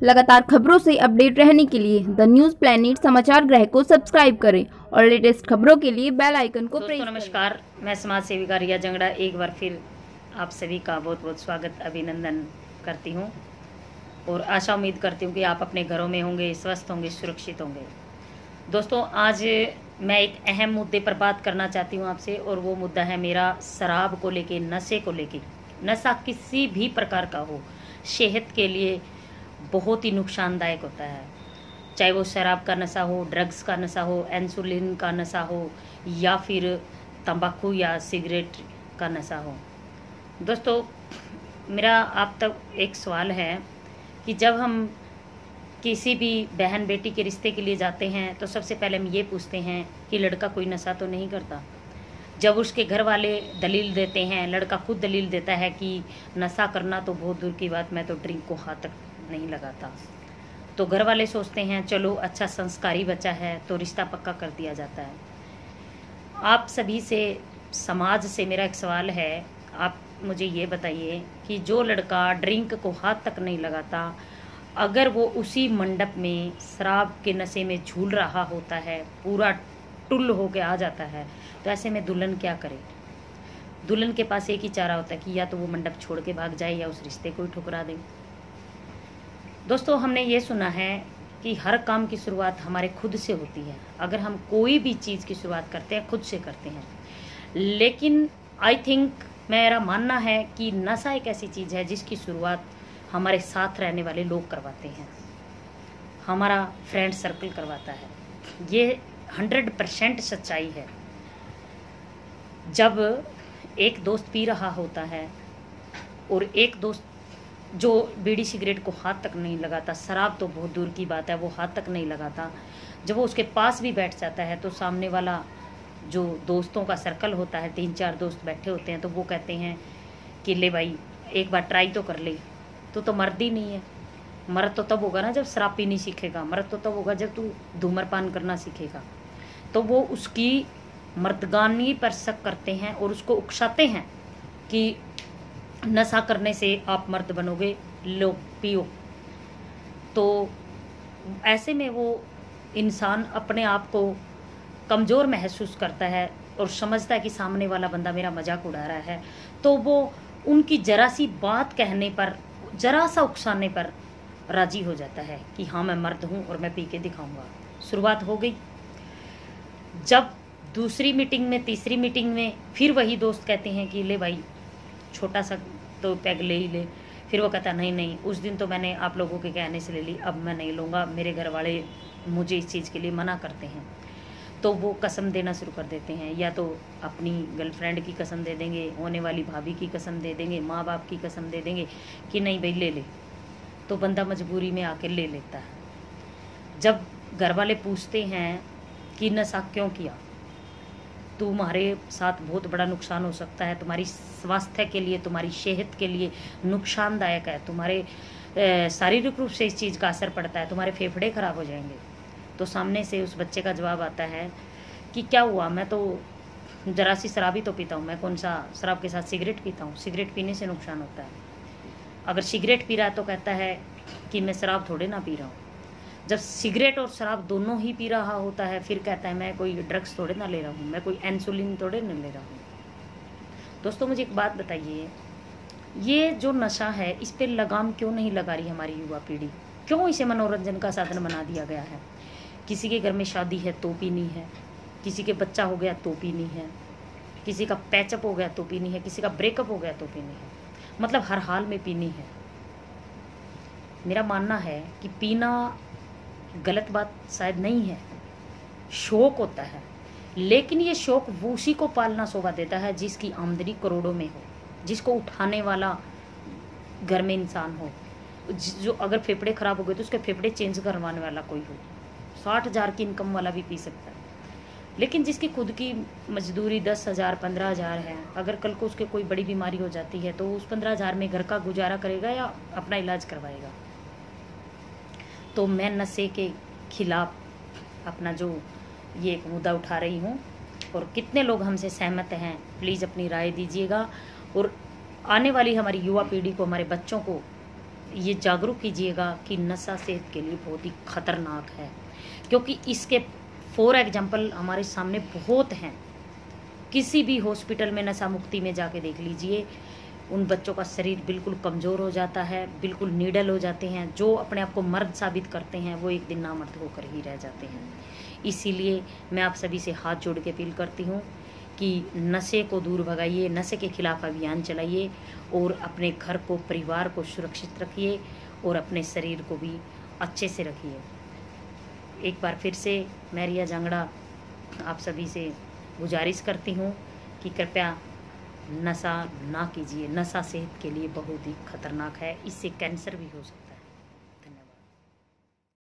लगातार खबरों से अपडेट रहने के लिए द न्यूज प्लैनेट समाचार गृह को सब्सक्राइब करें और लेटेस्ट खबरों के लिए बेल आइकन को प्रेस करें। नमस्कार, मैं समाज सेविका रिया जंगड़ा एक बार फिर आप सभी का बहुत बहुत स्वागत अभिनंदन करती हूँ और आशा उम्मीद करती हूँ कि आप अपने घरों में होंगे, स्वस्थ होंगे, सुरक्षित होंगे। दोस्तों, आज मैं एक अहम मुद्दे पर बात करना चाहती हूँ आपसे, और वो मुद्दा है मेरा शराब को लेके, नशे को लेके। नशा किसी भी प्रकार का हो, सेहत के लिए बहुत ही नुकसानदायक होता है। चाहे वो शराब का नशा हो, ड्रग्स का नशा हो, इंसुलिन का नशा हो, या फिर तंबाकू या सिगरेट का नशा हो। दोस्तों, मेरा आप तक एक सवाल है कि जब हम किसी भी बहन बेटी के रिश्ते के लिए जाते हैं तो सबसे पहले हम ये पूछते हैं कि लड़का कोई नशा तो नहीं करता। जब उसके घर वाले दलील देते हैं, लड़का खुद दलील देता है कि नशा करना तो बहुत दूर की बात, मैं तो ड्रिंक को हाथ तक नहीं लगाता, तो घर वाले सोचते हैं चलो अच्छा संस्कारी बच्चा है तो रिश्ता पक्का कर दिया जाता है। आप सभी से, समाज से मेरा एक सवाल है, आप मुझे ये बताइए कि जो लड़का ड्रिंक को हाथ तक नहीं लगाता, अगर वो उसी मंडप में शराब के नशे में झूल रहा होता है, पूरा टुल्ल होके आ जाता है, तो ऐसे में दुल्हन क्या करे? दुल्हन के पास एक ही चारा होता है कि या तो वो मंडप छोड़ के भाग जाए या उस रिश्ते को ही ठुकरा दे। दोस्तों, हमने ये सुना है कि हर काम की शुरुआत हमारे खुद से होती है। अगर हम कोई भी चीज़ की शुरुआत करते हैं, खुद से करते हैं। लेकिन आई थिंक, मेरा मानना है कि नशा एक ऐसी चीज़ है जिसकी शुरुआत हमारे साथ रहने वाले लोग करवाते हैं, हमारा फ्रेंड सर्कल करवाता है। ये 100% सच्चाई है। जब एक दोस्त पी रहा होता है और एक दोस्त जो बीड़ी सिगरेट को हाथ तक नहीं लगाता, शराब तो बहुत दूर की बात है, वो हाथ तक नहीं लगाता, जब वो उसके पास भी बैठ जाता है तो सामने वाला जो दोस्तों का सर्कल होता है, 3-4 दोस्त बैठे होते हैं, तो वो कहते हैं कि ले भाई एक बार ट्राई तो कर ले। तो मर्द ही नहीं है। मर्द तो तब होगा ना जब शराब पीनी सीखेगा, मर्द तो तब होगा जब तू धूम्रपान करना सीखेगा। तो वो उसकी मर्दगानी पर शक करते हैं और उसको उकसाते हैं कि नशा करने से आप मर्द बनोगे, लो पियो। तो ऐसे में वो इंसान अपने आप को कमज़ोर महसूस करता है और समझता है कि सामने वाला बंदा मेरा मजाक उड़ा रहा है। तो वो उनकी जरा सी बात कहने पर, जरा सा उकसाने पर राजी हो जाता है कि हाँ मैं मर्द हूँ और मैं पी के दिखाऊंगा। शुरुआत हो गई। जब दूसरी मीटिंग में, तीसरी मीटिंग में फिर वही दोस्त कहते हैं कि ले भाई छोटा सा तो पैग ले ही ले। फिर वो कहता नहीं नहीं, उस दिन तो मैंने आप लोगों के कहने से ले ली, अब मैं नहीं लूँगा, मेरे घर वाले मुझे इस चीज़ के लिए मना करते हैं। तो वो कसम देना शुरू कर देते हैं, या तो अपनी गर्लफ्रेंड की कसम दे देंगे, होने वाली भाभी की कसम दे देंगे, माँ बाप की कसम दे देंगे कि नहीं भाई ले ले। तो बंदा मजबूरी में आके ले लेता है। जब घर वाले पूछते हैं कि नशा क्यों किया, तुम्हारे साथ बहुत बड़ा नुकसान हो सकता है, तुम्हारी स्वास्थ्य के लिए, तुम्हारी सेहत के लिए नुकसानदायक है, तुम्हारे शारीरिक रूप से इस चीज़ का असर पड़ता है, तुम्हारे फेफड़े खराब हो जाएंगे। तो सामने से उस बच्चे का जवाब आता है कि क्या हुआ, मैं तो जरा सी शराब ही तो पीता हूँ, मैं कौन सा शराब के साथ सिगरेट पीता हूँ, सिगरेट पीने से नुकसान होता है। अगर सिगरेट पी रहा है तो कहता है कि मैं शराब थोड़े ना पी रहा हूँ। जब सिगरेट और शराब दोनों ही पी रहा होता है फिर कहता है मैं कोई ड्रग्स थोड़े ना ले रहा हूँ, मैं कोई इंसुलिन थोड़े ना ले रहा हूँ। दोस्तों, मुझे एक बात बताइए, ये जो नशा है इस पर लगाम क्यों नहीं लगा रही हमारी युवा पीढ़ी? क्यों इसे मनोरंजन का साधन बना दिया गया है? किसी के घर में शादी है तो पीनी है, किसी के बच्चा हो गया तो पीनी है, किसी का पैचअप हो गया तो पीनी है, किसी का ब्रेकअप हो गया तो पीनी है, मतलब हर हाल में पीनी है। मेरा मानना है कि पीना गलत बात शायद नहीं है, शौक होता है, लेकिन ये शौक वो उसी को पालना शोभा देता है जिसकी आमदनी करोड़ों में हो, जिसको उठाने वाला घर में इंसान हो, जो अगर फेफड़े खराब हो गए तो उसके फेफड़े चेंज करवाने वाला कोई हो। 60,000 की इनकम वाला भी पी सकता है। लेकिन जिसकी खुद की मजदूरी 10,000 15,000 है, अगर कल को उसके कोई बड़ी बीमारी हो जाती है तो उस 15,000 में घर का गुजारा करेगा या अपना इलाज करवाएगा? तो मैं नशे के खिलाफ अपना जो ये एक मुद्दा उठा रही हूँ, और कितने लोग हमसे सहमत हैं प्लीज़ अपनी राय दीजिएगा, और आने वाली हमारी युवा पीढ़ी को, हमारे बच्चों को ये जागरूक कीजिएगा कि नशा सेहत के लिए बहुत ही खतरनाक है, क्योंकि इसके फॉर एग्जाम्पल हमारे सामने बहुत हैं। किसी भी हॉस्पिटल में नशा मुक्ति में जाके देख लीजिए, उन बच्चों का शरीर बिल्कुल कमज़ोर हो जाता है, बिल्कुल नीडल हो जाते हैं। जो अपने आप को मर्द साबित करते हैं वो एक दिन नामर्द होकर ही रह जाते हैं। इसीलिए मैं आप सभी से हाथ जोड़ के अपील करती हूँ कि नशे को दूर भगाइए, नशे के खिलाफ अभियान चलाइए और अपने घर को, परिवार को सुरक्षित रखिए और अपने शरीर को भी अच्छे से रखिए। एक बार फिर से मैं रिया जांगड़ा आप सभी से गुजारिश करती हूँ कि कृपया नशा ना कीजिए। नशा सेहत के लिए बहुत ही खतरनाक है, इससे कैंसर भी हो सकता है।